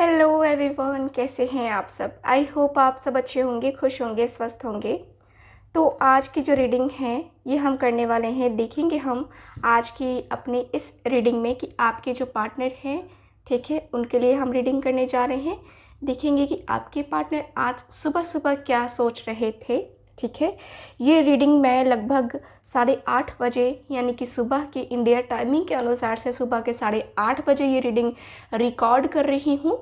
Hello everyone, कैसे हैं आप सब। आई होप आप सब अच्छे होंगे, खुश होंगे, स्वस्थ होंगे। तो आज की जो रीडिंग है ये हम करने वाले हैं। देखेंगे हम आज की अपनी इस रीडिंग में कि आपके जो पार्टनर हैं, ठीक है, उनके लिए हम रीडिंग करने जा रहे हैं। देखेंगे कि आपके पार्टनर आज सुबह सुबह क्या सोच रहे थे, ठीक है। ये रीडिंग मैं लगभग 8:30 बजे यानी कि सुबह की इंडिया टाइमिंग के अनुसार से सुबह के 8:30 बजे ये रीडिंग रिकॉर्ड कर रही हूँ,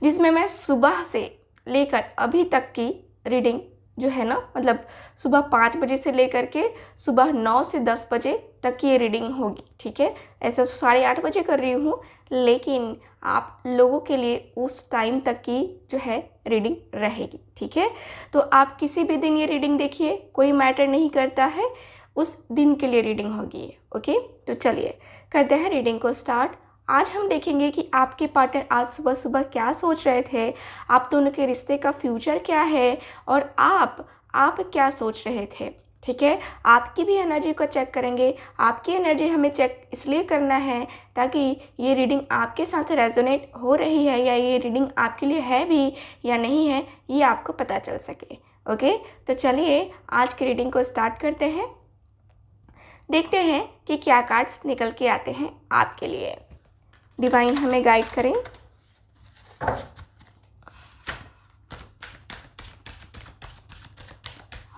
जिसमें मैं सुबह से लेकर अभी तक की रीडिंग जो है ना, मतलब सुबह 5 बजे से लेकर के सुबह 9 से 10 बजे तक की ये रीडिंग होगी, ठीक है। ऐसा 8:30 बजे कर रही हूँ, लेकिन आप लोगों के लिए उस टाइम तक की जो है रीडिंग रहेगी, ठीक है। तो आप किसी भी दिन ये रीडिंग देखिए, कोई मैटर नहीं करता है, उस दिन के लिए रीडिंग होगी ये, ओके। तो चलिए करते हैं रीडिंग को स्टार्ट। आज हम देखेंगे कि आपके पार्टनर आज सुबह सुबह क्या सोच रहे थे, आप दोनों के रिश्ते का फ्यूचर क्या है और आप क्या सोच रहे थे, ठीक है। आपकी भी एनर्जी को चेक करेंगे। आपकी एनर्जी हमें चेक इसलिए करना है ताकि ये रीडिंग आपके साथ रेजोनेट हो रही है या ये रीडिंग आपके लिए है भी या नहीं है, ये आपको पता चल सके, ओके। तो चलिए आज की रीडिंग को स्टार्ट करते हैं। देखते हैं कि क्या कार्ड्स निकल के आते हैं आपके लिए। डिवाइन हमें गाइड करें।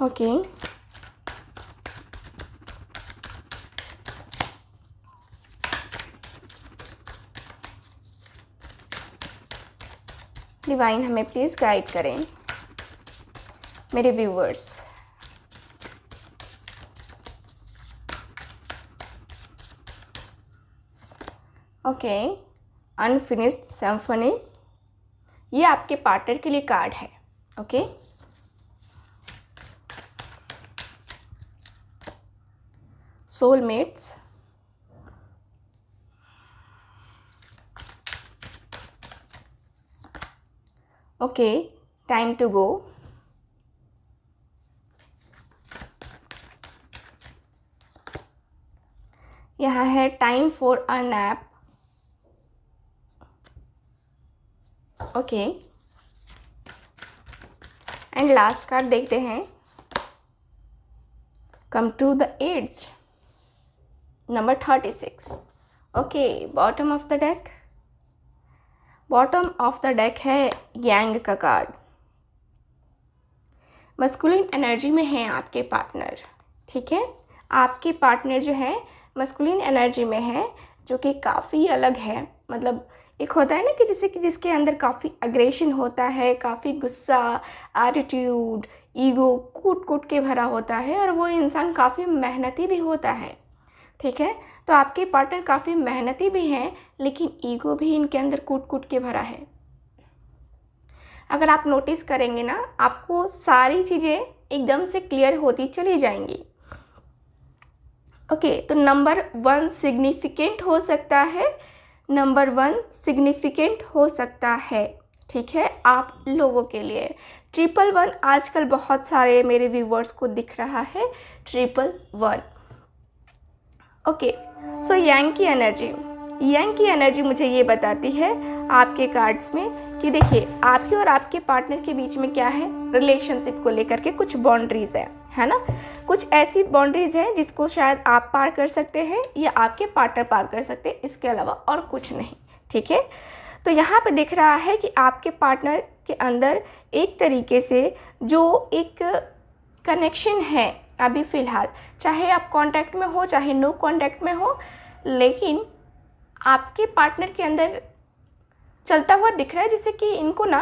ओके, डिवाइन हमें प्लीज़ गाइड करें मेरे व्यूवर्स। ओके, अनफिनिश्ड सिम्फनी, ये आपके पार्टनर के लिए कार्ड है, okay. Soulmates, okay, time to go, यहाँ है time for a nap, okay. And last card देखते हैं, come to the edge, number 36, okay. Bottom of the deck, bottom of the deck है यांग का card. Masculine energy में है आपके partner, ठीक है। आपके पार्टनर जो है मस्कुलिन एनर्जी में है, जो कि काफ़ी अलग है। मतलब एक होता है ना कि जैसे कि जिसके अंदर काफ़ी अग्रेशन होता है, काफ़ी गुस्सा, एटीट्यूड, ईगो कूट कूट के भरा होता है, और वो इंसान काफ़ी मेहनती भी होता है, ठीक है। तो आपके पार्टनर काफ़ी मेहनती भी हैं, लेकिन ईगो भी इनके अंदर कूट कूट के भरा है। अगर आप नोटिस करेंगे ना, आपको सारी चीज़ें एकदम से क्लियर होती चली जाएंगी, ओके। तो नंबर 1 सिग्निफिकेंट हो सकता है, नंबर 1 सिग्निफिकेंट हो सकता है, ठीक है, आप लोगों के लिए। 111 आजकल बहुत सारे मेरे व्यूवर्स को दिख रहा है, 111, ओके। सो यांग की एनर्जी मुझे ये बताती है आपके कार्ड्स में कि देखिए आपके और आपके पार्टनर के बीच में क्या है, रिलेशनशिप को लेकर के कुछ बाउंड्रीज है ना। कुछ ऐसी बाउंड्रीज हैं जिसको शायद आप पार कर सकते हैं या आपके पार्टनर पार कर सकते हैं, इसके अलावा और कुछ नहीं, ठीक है। तो यहाँ पे दिख रहा है कि आपके पार्टनर के अंदर एक तरीके से जो एक कनेक्शन है अभी फ़िलहाल, चाहे आप कांटेक्ट में हो चाहे नो कांटेक्ट में हो, लेकिन आपके पार्टनर के अंदर चलता हुआ दिख रहा है जैसे कि इनको ना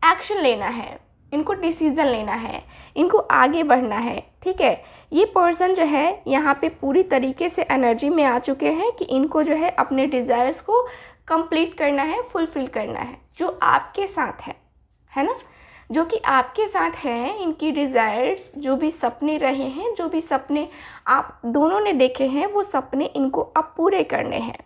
एक्शन लेना है, इनको डिसीज़न लेना है, इनको आगे बढ़ना है, ठीक है। ये पर्सन जो है यहाँ पे पूरी तरीके से एनर्जी में आ चुके हैं कि इनको जो है अपने डिज़ायर्स को कंप्लीट करना है, फुलफ़िल करना है, जो आपके साथ है ना, जो कि आपके साथ है। इनकी डिज़ायर्स, जो भी सपने रहे हैं, जो भी सपने आप दोनों ने देखे हैं, वो सपने इनको अब पूरे करने हैं,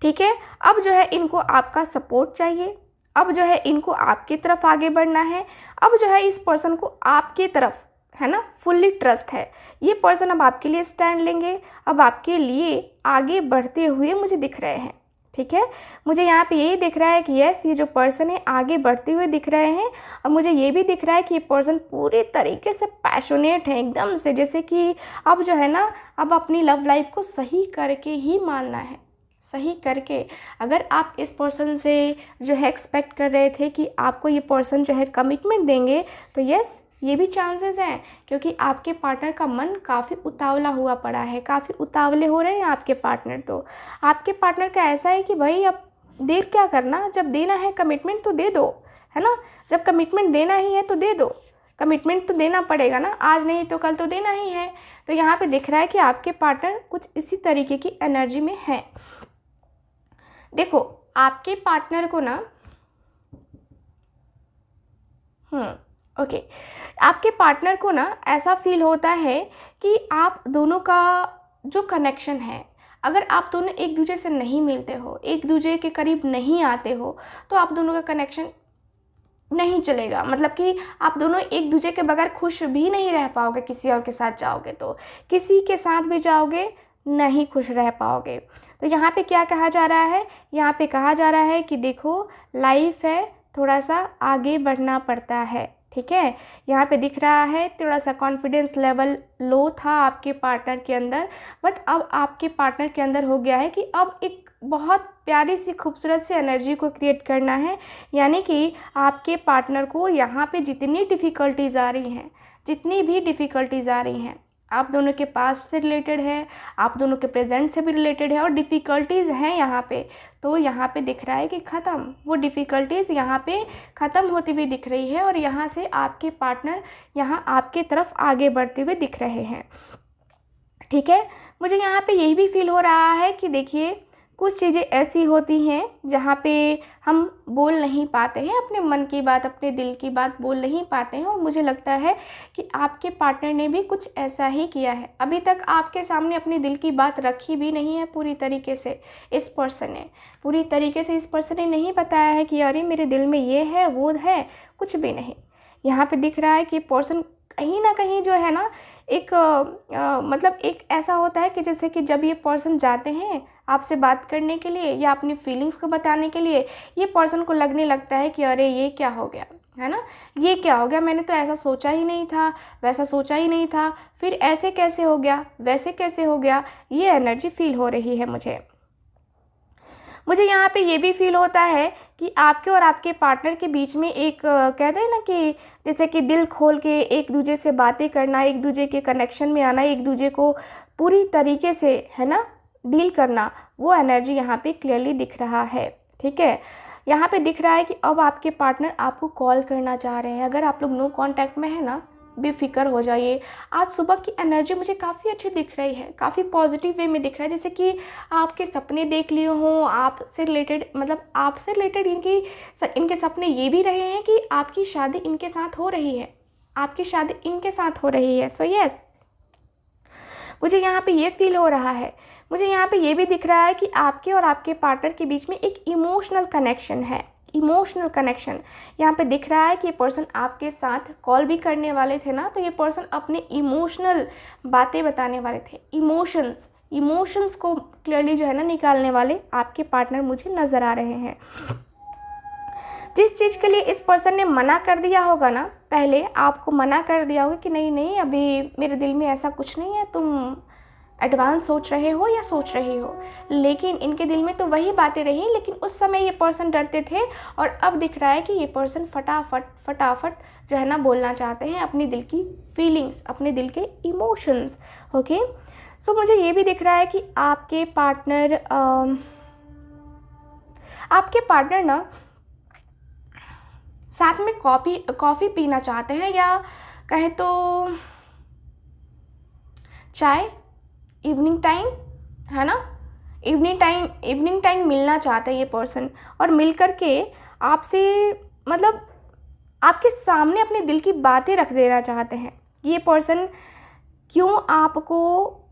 ठीक है। अब जो है इनको आपका सपोर्ट चाहिए, अब जो है इनको आपकी तरफ आगे बढ़ना है, अब जो है इस पर्सन को आपकी तरफ है ना फुल्ली ट्रस्ट है। ये पर्सन अब आपके लिए स्टैंड लेंगे, अब आपके लिए आगे बढ़ते हुए मुझे दिख रहे हैं, ठीक है। मुझे यहाँ पे यही दिख रहा है कि यस, ये जो पर्सन है आगे बढ़ते हुए दिख रहे हैं, और मुझे ये भी दिख रहा है कि ये पर्सन पूरे तरीके से पैशनेट है एकदम से, जैसे कि अब जो है ना, अब अपनी लव लाइफ को सही करके ही मानना है, सही करके। अगर आप इस पर्सन से जो है एक्सपेक्ट कर रहे थे कि आपको ये पर्सन जो है कमिटमेंट देंगे, तो यस, ये भी चांसेस हैं, क्योंकि आपके पार्टनर का मन काफ़ी उतावला हुआ पड़ा है, काफ़ी उतावले हो रहे हैं आपके पार्टनर। तो आपके पार्टनर का ऐसा है कि भाई अब देर क्या करना, जब देना है कमिटमेंट तो दे दो, है ना। जब कमिटमेंट देना ही है तो दे दो, कमिटमेंट तो देना पड़ेगा ना, आज नहीं तो कल तो देना ही है। तो यहाँ पे दिख रहा है कि आपके पार्टनर कुछ इसी तरीके की एनर्जी में है। देखो, आपके पार्टनर को ना ओके, आपके पार्टनर को ना ऐसा फील होता है कि आप दोनों का जो कनेक्शन है, अगर आप दोनों एक दूसरे से नहीं मिलते हो, एक दूसरे के करीब नहीं आते हो, तो आप दोनों का कनेक्शन नहीं चलेगा। मतलब कि आप दोनों एक दूसरे के बगैर खुश भी नहीं रह पाओगे। किसी और के साथ जाओगे तो, किसी के साथ भी जाओगे नहीं खुश रह पाओगे। तो यहाँ पे क्या कहा जा रहा है, यहाँ पे कहा जा रहा है कि देखो, लाइफ है, थोड़ा सा आगे बढ़ना पड़ता है, ठीक है। यहाँ पे दिख रहा है थोड़ा सा कॉन्फिडेंस लेवल लो था आपके पार्टनर के अंदर, बट अब आपके पार्टनर के अंदर हो गया है कि अब एक बहुत प्यारी सी खूबसूरत सी एनर्जी को क्रिएट करना है। यानी कि आपके पार्टनर को यहाँ पे जितनी डिफ़िकल्टीज़ आ रही हैं, जितनी भी डिफ़िकल्टीज़ आ रही हैं, आप दोनों के पास से रिलेटेड है, आप दोनों के प्रेजेंट से भी रिलेटेड है, और डिफ़िकल्टीज़ हैं यहाँ पे, तो यहाँ पे दिख रहा है कि ख़त्म, वो डिफ़िकल्टीज़ यहाँ पे ख़त्म होती हुई दिख रही है, और यहाँ से आपके पार्टनर यहाँ आपके तरफ आगे बढ़ते हुए दिख रहे हैं, ठीक है। मुझे यहाँ पे यही भी फील हो रहा है कि देखिए, कुछ चीज़ें ऐसी होती हैं जहाँ पे हम बोल नहीं पाते हैं अपने मन की बात, अपने दिल की बात बोल नहीं पाते हैं, और मुझे लगता है कि आपके पार्टनर ने भी कुछ ऐसा ही किया है। अभी तक आपके सामने अपने दिल की बात रखी भी नहीं है पूरी तरीके से। इस पर्सन ने पूरी तरीके से, इस पर्सन ने नहीं बताया है कि अरे मेरे दिल में ये है वो है, कुछ भी नहीं। यहाँ पे दिख रहा है कि पर्सन कहीं ना कहीं जो है ना, एक मतलब एक ऐसा होता है कि जैसे कि जब ये पर्सन जाते हैं आपसे बात करने के लिए या अपनी फीलिंग्स को बताने के लिए, ये पर्सन को लगने लगता है कि अरे ये क्या हो गया, है ना, ये क्या हो गया, मैंने तो ऐसा सोचा ही नहीं था, वैसा सोचा ही नहीं था, फिर ऐसे कैसे हो गया, वैसे कैसे हो गया, ये एनर्जी फील हो रही है मुझे यहाँ पे ये भी फील होता है कि आपके और आपके पार्टनर के बीच में एक कहते हैं ना कि जैसे कि दिल खोल के एक दूसरे से बातें करना, एक दूसरे के कनेक्शन में आना, एक दूसरे को पूरी तरीके से, है ना, डील करना, वो एनर्जी यहाँ पे क्लियरली दिख रहा है, ठीक है। यहाँ पे दिख रहा है कि अब आपके पार्टनर आपको कॉल करना चाह रहे हैं। अगर आप लोग नो कांटेक्ट में है ना, बेफिक्र हो जाइए। आज सुबह की एनर्जी मुझे काफ़ी अच्छी दिख रही है, काफ़ी पॉजिटिव वे में दिख रहा है, जैसे कि आपके सपने देख लिए हों, आपसे रिलेटेड, मतलब आपसे रिलेटेड इनके सपने ये भी रहे हैं कि आपकी शादी इनके साथ हो रही है, आपकी शादी इनके साथ हो रही है। सो यस, मुझे यहाँ पे ये फील हो रहा है। मुझे यहाँ पे ये भी दिख रहा है कि आपके और आपके पार्टनर के बीच में एक इमोशनल कनेक्शन है, इमोशनल कनेक्शन यहाँ पे दिख रहा है कि ये पर्सन आपके साथ कॉल भी करने वाले थे ना, तो ये पर्सन अपने इमोशनल बातें बताने वाले थे। इमोशंस को क्लियरली जो है ना निकालने वाले आपके पार्टनर मुझे नज़र आ रहे हैं। जिस चीज़ के लिए इस पर्सन ने मना कर दिया होगा ना, पहले आपको मना कर दिया होगा कि नहीं नहीं, अभी मेरे दिल में ऐसा कुछ नहीं है, तुम एडवांस सोच रहे हो या सोच रही हो, लेकिन इनके दिल में तो वही बातें रही, लेकिन उस समय ये पर्सन डरते थे, और अब दिख रहा है कि ये पर्सन फटाफट जो है ना बोलना चाहते हैं अपने दिल की फीलिंग्स, अपने दिल के इमोशंस। ओके, सो मुझे ये भी दिख रहा है कि आपके पार्टनर ना साथ में कॉफ़ी पीना चाहते हैं, या कहें तो चाय, इवनिंग टाइम, है ना, इवनिंग टाइम मिलना चाहते हैं ये पर्सन, और मिल कर के आपसे, मतलब आपके सामने अपने दिल की बातें रख देना चाहते हैं। ये पर्सन क्यों आपको,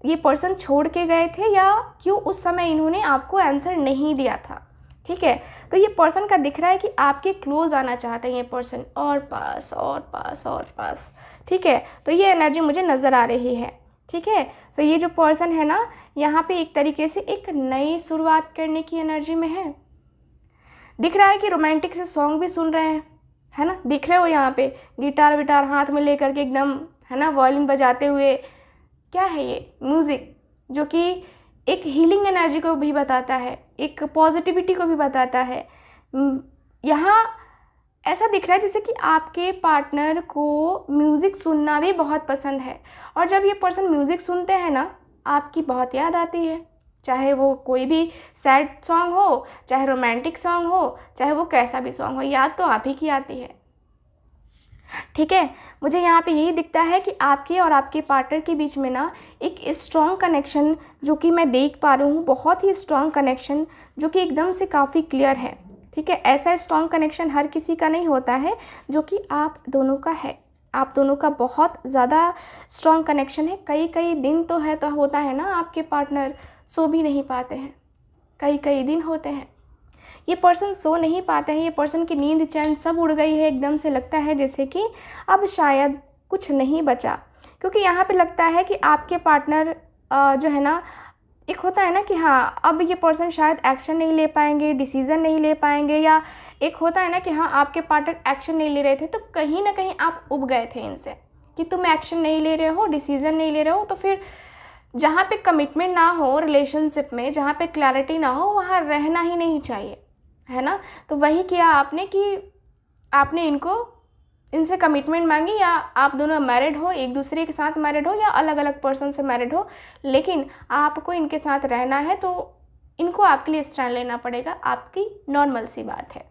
ये पर्सन छोड़ के गए थे, या क्यों उस समय इन्होंने आपको आंसर नहीं दिया था, ठीक है। तो ये पर्सन का दिख रहा है कि आपके क्लोज आना चाहते हैं ये पर्सन, और पास, ठीक है। तो ये एनर्जी मुझे नज़र आ रही है। ठीक है। सो ये जो पर्सन है ना, यहाँ पे एक तरीके से एक नई शुरुआत करने की एनर्जी में है। दिख रहा है कि रोमांटिक से सॉन्ग भी सुन रहे हैं, है ना, दिख रहे हो यहाँ पे गिटार विटार हाथ में लेकर के एकदम, है ना, वायलिन बजाते हुए। क्या है ये म्यूज़िक, जो कि एक हीलिंग एनर्जी को भी बताता है, एक पॉजिटिविटी को भी बताता है। यहाँ ऐसा दिख रहा है जैसे कि आपके पार्टनर को म्यूज़िक सुनना भी बहुत पसंद है, और जब ये पर्सन म्यूज़िक सुनते हैं ना, आपकी बहुत याद आती है। चाहे वो कोई भी सैड सॉन्ग हो, चाहे रोमांटिक सॉन्ग हो, चाहे वो कैसा भी सॉन्ग हो, याद तो आप ही की आती है। ठीक है। मुझे यहाँ पे यही दिखता है कि आपके और आपके पार्टनर के बीच में ना एक स्ट्रॉन्ग कनेक्शन जो कि मैं देख पा रही हूँ, बहुत ही स्ट्रॉन्ग कनेक्शन जो कि एकदम से काफ़ी क्लियर है। ठीक है। ऐसा स्ट्रॉन्ग कनेक्शन हर किसी का नहीं होता है जो कि आप दोनों का है। आप दोनों का बहुत ज़्यादा स्ट्रॉन्ग कनेक्शन है। कई कई दिन तो है, तो होता है ना, आपके पार्टनर सो भी नहीं पाते हैं, कई कई दिन होते हैं ये पर्सन सो नहीं पाते हैं, ये पर्सन की नींद चैन सब उड़ गई है। एकदम से लगता है जैसे कि अब शायद कुछ नहीं बचा, क्योंकि यहाँ पे लगता है कि आपके पार्टनर जो है ना, एक होता है ना कि हाँ अब ये पर्सन शायद एक्शन नहीं ले पाएंगे, डिसीज़न नहीं ले पाएंगे, या एक होता है ना कि हाँ आपके पार्टनर एक्शन नहीं ले रहे थे तो कहीं ना कहीं आप उब गए थे इनसे कि तुम एक्शन नहीं ले रहे हो, डिसीज़न नहीं ले रहे हो, तो फिर जहाँ पे कमिटमेंट ना हो रिलेशनशिप में, जहाँ पे क्लैरिटी ना हो, वहाँ रहना ही नहीं चाहिए, है ना। तो वही किया आपने कि आपने इनसे कमिटमेंट मांगी, या आप दोनों मैरिड हो, एक दूसरे के साथ मैरिड हो, या अलग अलग पर्सन से मैरिड हो, लेकिन आपको इनके साथ रहना है तो इनको आपके लिए स्टैंड लेना पड़ेगा। आपकी नॉर्मल सी बात है।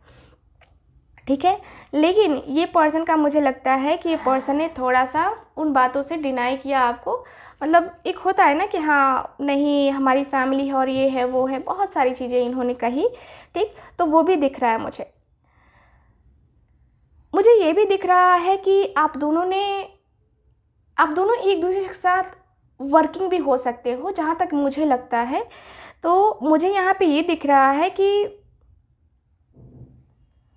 ठीक है। लेकिन ये पर्सन का मुझे लगता है कि ये पर्सन ने थोड़ा सा उन बातों से डिनाई किया आपको। मतलब एक होता है ना कि हाँ नहीं हमारी फैमिली है और ये है वो है, बहुत सारी चीज़ें इन्होंने कही। ठीक, तो वो भी दिख रहा है मुझे ये भी दिख रहा है कि आप दोनों एक दूसरे के साथ वर्किंग भी हो सकते हो, जहाँ तक मुझे लगता है। तो मुझे यहाँ पे ये दिख रहा है कि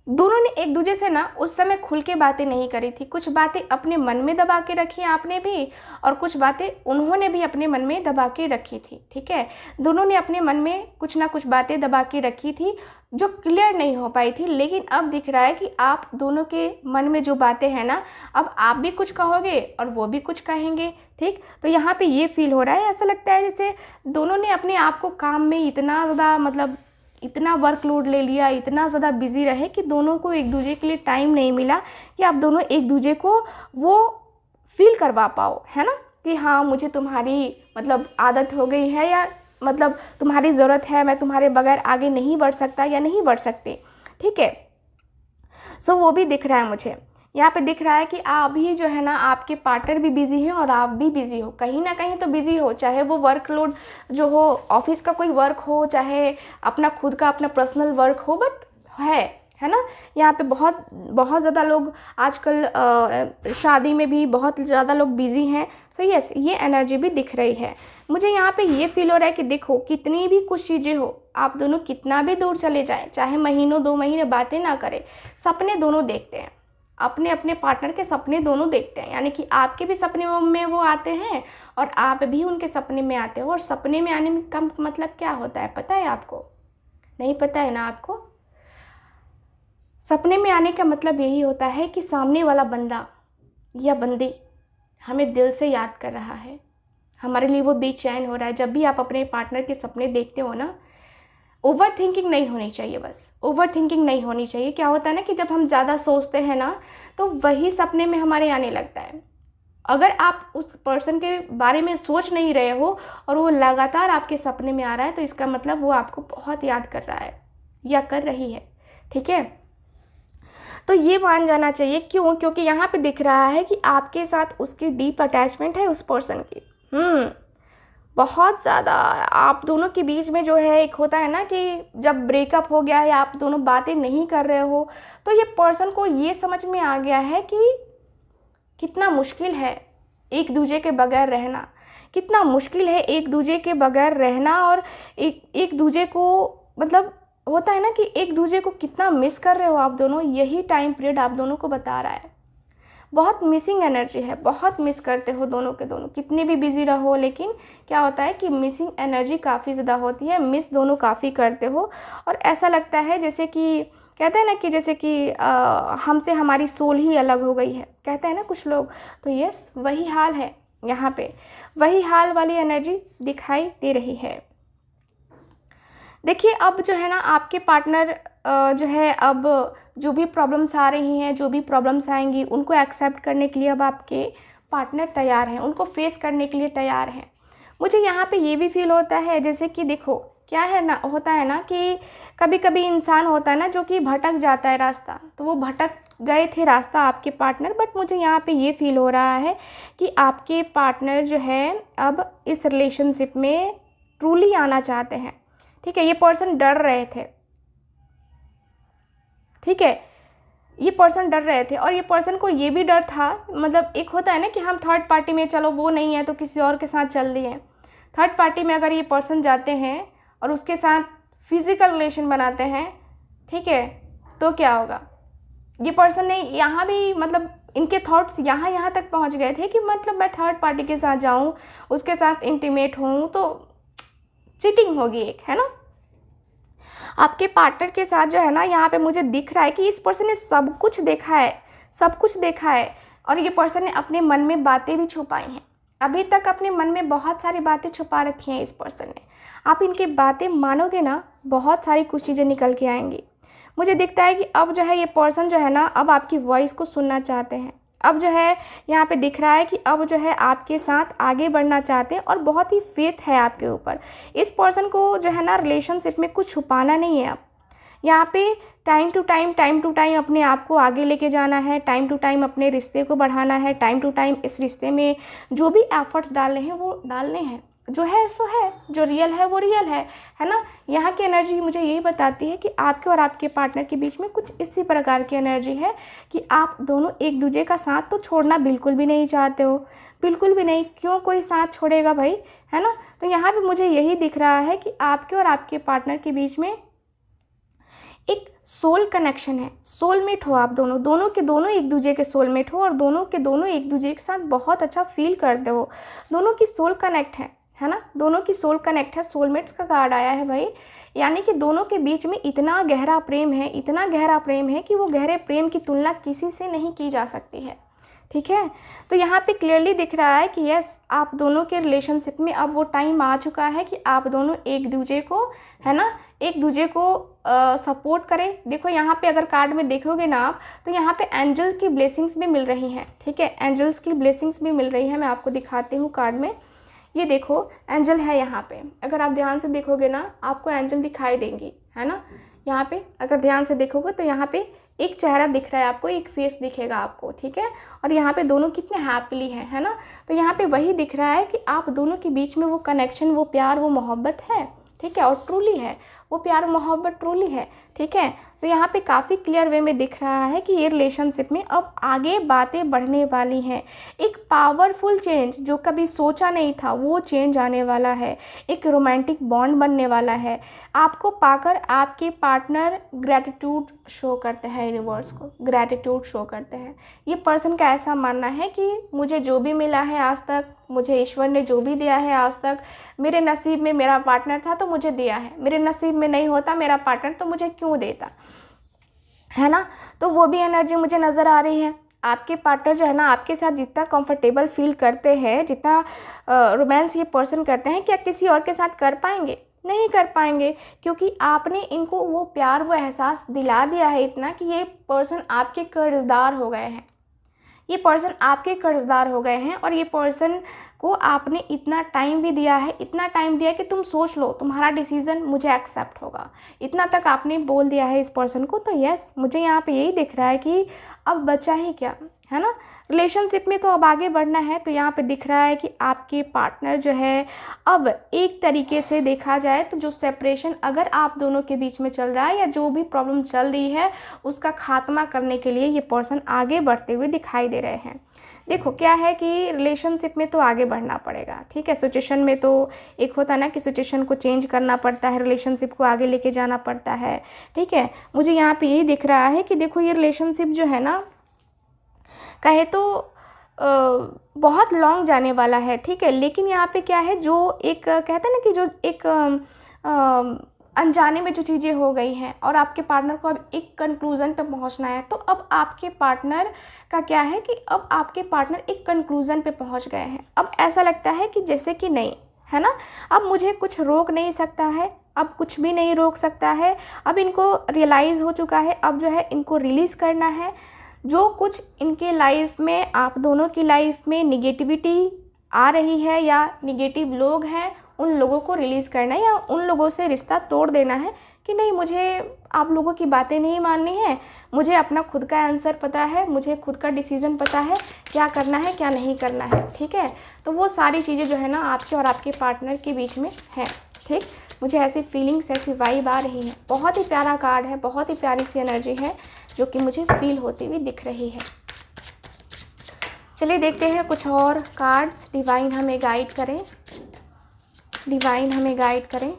दोनों ने एक दूसरे से ना उस समय खुल के बातें नहीं करी थी। कुछ बातें अपने मन में दबा के रखी आपने भी, और कुछ बातें उन्होंने भी अपने मन में दबा के रखी थी। ठीक है। दोनों ने अपने मन में कुछ ना कुछ बातें दबा के रखी थी जो क्लियर नहीं हो पाई थी, लेकिन अब दिख रहा है कि आप दोनों के मन में जो बातें हैं ना, अब आप भी कुछ कहोगे और वो भी कुछ कहेंगे। ठीक, तो यहाँ पे ये फील हो रहा है, ऐसा लगता है जैसे दोनों ने अपने आप को काम में इतना ज़्यादा, मतलब इतना वर्कलोड ले लिया, इतना ज़्यादा बिजी रहे कि दोनों को एक दूसरे के लिए टाइम नहीं मिला कि आप दोनों एक दूसरे को वो फील करवा पाओ, है ना, कि हाँ मुझे तुम्हारी मतलब आदत हो गई है, या मतलब तुम्हारी ज़रूरत है, मैं तुम्हारे बगैर आगे नहीं बढ़ सकता या नहीं बढ़ सकती। ठीक है। सो वो भी दिख रहा है मुझे। यहाँ पे दिख रहा है कि आप भी जो है ना, आपके पार्टनर भी बिजी हैं और आप भी बिजी हो, कहीं ना कहीं तो बिजी हो, चाहे वो वर्कलोड जो हो, ऑफिस का कोई वर्क हो, चाहे अपना खुद का अपना पर्सनल वर्क हो, बट है ना। यहाँ पे बहुत बहुत ज़्यादा लोग आजकल शादी में भी बहुत ज़्यादा लोग बिजी हैं। सो यस, ये एनर्जी भी दिख रही है मुझे। यहाँ पे ये फील हो रहा है कि देखो कितनी भी कुछ चीज़ें हो, आप दोनों कितना भी दूर चले जाएं, चाहे महीनों 2 महीने बातें ना करें, सपने दोनों देखते हैं, अपने अपने पार्टनर के सपने दोनों देखते हैं। यानी कि आपके भी सपने में वो आते हैं और आप भी उनके सपने में आते हो। और सपने में आने का मतलब क्या होता है पता है आपको? नहीं पता है ना आपको? सपने में आने का मतलब यही होता है कि सामने वाला बंदा या बंदी हमें दिल से याद कर रहा है, हमारे लिए वो बेचैन हो रहा है। जब भी आप अपने पार्टनर के सपने देखते हो ना, ओवर थिंकिंग नहीं होनी चाहिए, बस ओवर थिंकिंग नहीं होनी चाहिए। क्या होता है ना कि जब हम ज़्यादा सोचते हैं ना, तो वही सपने में हमारे आने लगता है। अगर आप उस पर्सन के बारे में सोच नहीं रहे हो और वो लगातार आपके सपने में आ रहा है, तो इसका मतलब वो आपको बहुत याद कर रहा है या कर रही है। ठीक है। तो ये मान जाना चाहिए। क्यों? क्योंकि यहाँ पे दिख रहा है कि आपके साथ उसकी डीप अटैचमेंट है उस पर्सन की, बहुत ज़्यादा। आप दोनों के बीच में जो है, एक होता है ना कि जब ब्रेकअप हो गया है, आप दोनों बातें नहीं कर रहे हो, तो ये पर्सन को ये समझ में आ गया है कि कितना मुश्किल है एक दूसरे के बगैर रहना, कितना मुश्किल है एक दूसरे के बगैर रहना, और एक दूसरे को, मतलब होता है ना कि एक दूसरे को कितना मिस कर रहे हो आप दोनों। यही टाइम पीरियड आप दोनों को बता रहा है। बहुत मिसिंग एनर्जी है, बहुत मिस करते हो दोनों के दोनों, कितने भी बिजी रहो, लेकिन क्या होता है कि मिसिंग एनर्जी काफ़ी ज़्यादा होती है, मिस दोनों काफ़ी करते हो। और ऐसा लगता है जैसे कि कहते हैं ना कि जैसे कि हमसे हमारी सोल ही अलग हो गई है, कहते हैं ना कुछ लोग। तो यस, वही हाल है यहाँ पे, वही हाल वाली एनर्जी दिखाई दे रही है। देखिए अब जो है ना आपके पार्टनर जो है, अब जो भी प्रॉब्लम्स आ रही हैं, जो भी प्रॉब्लम्स आएंगी, उनको एक्सेप्ट करने के लिए अब आपके पार्टनर तैयार हैं, उनको फेस करने के लिए तैयार हैं। मुझे यहाँ पे ये भी फील होता है जैसे कि देखो क्या है ना, होता है ना कि कभी कभी इंसान होता है ना जो कि भटक जाता है रास्ता, तो वो भटक गए थे रास्ता आपके पार्टनर, बट मुझे यहाँ पे ये फील हो रहा है कि आपके पार्टनर जो है अब इस रिलेशनशिप में ट्रूली आना चाहते हैं। ठीक है, ये पर्सन डर रहे थे, ठीक है, ये पर्सन डर रहे थे, और ये पर्सन को ये भी डर था, मतलब एक होता है ना कि हम थर्ड पार्टी में, चलो वो नहीं है तो किसी और के साथ चल दिए, थर्ड पार्टी में अगर ये पर्सन जाते हैं और उसके साथ फिजिकल रिलेशन बनाते हैं, ठीक है, तो क्या होगा। ये पर्सन ने यहाँ भी, मतलब इनके थॉट्स यहाँ तक पहुँच गए थे कि मतलब मैं थर्ड पार्टी के साथ जाऊँ, उसके साथ इंटीमेट हूँ तो चीटिंग होगी एक, है ना। आपके पार्टनर के साथ जो है ना, यहाँ पे मुझे दिख रहा है कि इस पर्सन ने सब कुछ देखा है, सब कुछ देखा है, और ये पर्सन ने अपने मन में बातें भी छुपाई हैं, अभी तक अपने मन में बहुत सारी बातें छुपा रखी हैं इस पर्सन ने। आप इनकी बातें मानोगे ना, बहुत सारी कुछ चीज़ें निकल के आएंगी। मुझे दिखता है कि अब जो है ये पर्सन जो है ना, अब आपकी वॉइस को सुनना चाहते हैं, अब जो है यहाँ पे दिख रहा है कि अब जो है आपके साथ आगे बढ़ना चाहते हैं, और बहुत ही फेथ है आपके ऊपर। इस पर्सन को जो है ना रिलेशनशिप में कुछ छुपाना नहीं है। अब यहाँ पे टाइम टू टाइम अपने आप को आगे लेके जाना है, टाइम टू टाइम अपने रिश्ते को बढ़ाना है, टाइम टू टाइम इस रिश्ते में जो भी एफर्ट्स डालने हैं वो डालने हैं। जो है सो है, जो रियल है वो रियल है ना। यहाँ की एनर्जी मुझे यही बताती है कि आपके और आपके पार्टनर के बीच में कुछ इसी प्रकार की एनर्जी है कि आप दोनों एक दूसरे का साथ तो छोड़ना बिल्कुल भी नहीं चाहते हो, बिल्कुल भी नहीं। क्यों कोई साथ छोड़ेगा भाई, है ना। तो यहाँ पे मुझे यही दिख रहा है कि आपके और आपके पार्टनर के बीच में एक सोल कनेक्शन है, सोलमेट हो आप दोनों, दोनों के दोनों एक दूसरे के सोलमेट हो, और दोनों के दोनों एक दूसरे के साथ बहुत अच्छा फील करते हो। दोनों की सोल कनेक्ट है ना, दोनों की सोल कनेक्ट है। सोलमेट्स का कार्ड आया है भाई, यानी कि दोनों के बीच में इतना गहरा प्रेम है, इतना गहरा प्रेम है कि वो गहरे प्रेम की तुलना किसी से नहीं की जा सकती है। ठीक है, तो यहाँ पे क्लियरली दिख रहा है कि यस, आप दोनों के रिलेशनशिप में अब वो टाइम आ चुका है कि आप दोनों एक दूसरे को, है ना, एक दूसरे को सपोर्ट करें। देखो यहाँ पे अगर कार्ड में देखोगे ना आप, तो यहाँ पे एंजल्स की ब्लेसिंग्स भी मिल रही हैं। ठीक है, एंजल्स की ब्लेसिंग्स भी मिल रही है। मैं आपको दिखाती हूँ कार्ड में, ये देखो एंजल है यहाँ पे। अगर आप ध्यान से देखोगे ना, आपको एंजल दिखाई देंगी, है ना। यहाँ पे अगर ध्यान से देखोगे तो यहाँ पे एक चेहरा दिख रहा है आपको, एक फेस दिखेगा आपको, ठीक है। और यहाँ पे दोनों कितने हैप्पीली हैं, है ना। तो यहाँ पे वही दिख रहा है कि आप दोनों के बीच में वो कनेक्शन, वो प्यार, वो मोहब्बत है, ठीक है, और ट्रूली है वो प्यार मोहब्बत, ट्रूली है, ठीक है। तो यहाँ पे काफ़ी क्लियर वे में दिख रहा है कि ये रिलेशनशिप में अब आगे बातें बढ़ने वाली हैं। एक पावरफुल चेंज जो कभी सोचा नहीं था, वो चेंज आने वाला है। एक रोमांटिक बॉन्ड बनने वाला है। आपको पाकर आपके पार्टनर ग्रैटिट्यूड शो करते हैं, यूनिवर्स को ग्रैटिट्यूड शो करते हैं। ये पर्सन का ऐसा मानना है कि मुझे जो भी मिला है आज तक, मुझे ईश्वर ने जो भी दिया है आज तक, मेरे नसीब में मेरा पार्टनर था तो मुझे दिया है, मेरे नसीब में नहीं होता मेरा पार्टनर तो मुझे क्यों देता, है ना। तो वो भी एनर्जी मुझे नज़र आ रही है। आपके पार्टनर जो है ना, आपके साथ जितना कंफर्टेबल फील करते हैं, जितना रोमांस ये पर्सन करते हैं, क्या किसी और के साथ कर पाएंगे? नहीं कर पाएंगे, क्योंकि आपने इनको वो प्यार, वो एहसास दिला दिया है इतना कि ये पर्सन आपके कर्जदार हो गए हैं। ये पर्सन आपके कर्जदार हो गए हैं, और ये पर्सन को आपने इतना टाइम भी दिया है, इतना टाइम दिया है कि तुम सोच लो, तुम्हारा डिसीज़न मुझे एक्सेप्ट होगा, इतना तक आपने बोल दिया है इस पर्सन को। तो यस, मुझे यहाँ पे यही दिख रहा है कि अब बचा ही क्या, है ना। रिलेशनशिप में तो अब आगे बढ़ना है। तो यहाँ पे दिख रहा है कि आपके पार्टनर जो है, अब एक तरीके से देखा जाए तो जो सेपरेशन अगर आप दोनों के बीच में चल रहा है, या जो भी प्रॉब्लम चल रही है, उसका खात्मा करने के लिए ये पर्सन आगे बढ़ते हुए दिखाई दे रहे हैं। देखो क्या है कि रिलेशनशिप में तो आगे बढ़ना पड़ेगा, ठीक है। सिचुएशन में तो एक होता है ना कि सिचुएशन को चेंज करना पड़ता है, रिलेशनशिप को आगे लेके जाना पड़ता है, ठीक है। मुझे यहाँ पे यही दिख रहा है कि देखो ये रिलेशनशिप जो है ना, कहे तो बहुत लॉन्ग जाने वाला है, ठीक है। लेकिन यहाँ पे क्या है, जो एक कहते हैं ना कि जो एक अनजाने में जो चीज़ें हो गई हैं और आपके पार्टनर को अब एक कंक्लूज़न पे पहुँचना है, तो अब आपके पार्टनर का क्या है कि अब आपके पार्टनर एक कंक्लूज़न पे पहुँच गए हैं। अब ऐसा लगता है कि जैसे कि नहीं, है ना, अब मुझे कुछ रोक नहीं सकता है, अब कुछ भी नहीं रोक सकता है। अब इनको रियलाइज़ हो चुका है, अब जो है इनको रिलीज़ करना है। जो कुछ इनके लाइफ में, आप दोनों की लाइफ में निगेटिविटी आ रही है या निगेटिव लोग हैं, उन लोगों को रिलीज़ करना है या उन लोगों से रिश्ता तोड़ देना है कि नहीं, मुझे आप लोगों की बातें नहीं माननी है, मुझे अपना खुद का आंसर पता है, मुझे खुद का डिसीज़न पता है, क्या करना है क्या नहीं करना है, ठीक है। तो वो सारी चीज़ें जो है ना आपके और आपके पार्टनर के बीच में हैं, ठीक। मुझे ऐसी फीलिंग्स, ऐसी वाइब आ रही है। बहुत ही प्यारा कार्ड है, बहुत ही प्यारी सी एनर्जी है जो कि मुझे फील होती हुई दिख रही है। चलिए देखते हैं कुछ और कार्ड्स, डिवाइन हमें गाइड करें, डिवाइन हमें गाइड करें।